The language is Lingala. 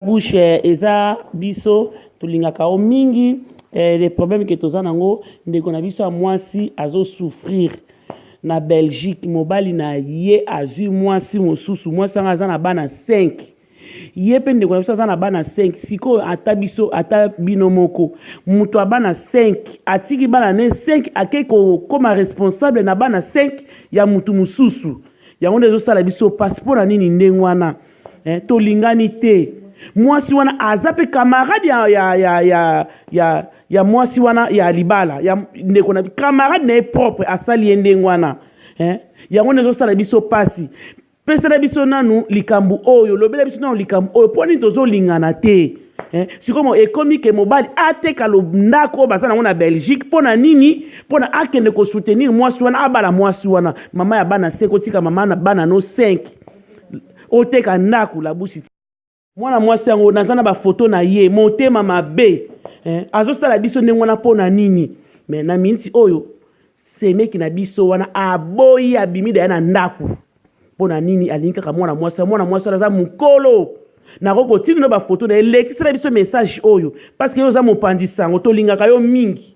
bouche eza biso tulingaka o mingi les problèmes que tozana ngo ndeko na biso mwasi azo souffrir na Belgique mobali na ye azui mwasi mosusu mwasi anga na bana 5 ye pe ndeko na biso aza na bana 5 siko ata biso ata bino moko muto abana 5 atiki bana ne 5 akeko koma responsable na bana 5 ya mutu mususu yango ndezo sala biso passeport na nini ndengwana tolingani te mwasi wana azape camarade ya mwasi wana ya libala ya ndeko na camarade na propre asali ndengwana yango ndezo sala biso pasi pesa na biso nanu likambu oyo lobela biso nanu likambu oyo poni tozo lingana te sikomo ekomi ke mobali ateka lo ndako bazana na Belgique pona nini pona akende ko soutenir mwasi wana abala mwasi wana mama ya bana seko tika mama na bana no 5 oteka ndako la bushi mwana mwasi yango nazana ba photo na ye motema mabe azosala biso ndengwana pona nini me na minti oyo semeki na biso wana aboyi abimida ya na ndako pona nini alinka ka mwana mwasi aza mukolo na koko tino ba photo na elekisela biso message oyo parce que yo za mopandisa ngo tolingaka yo mingi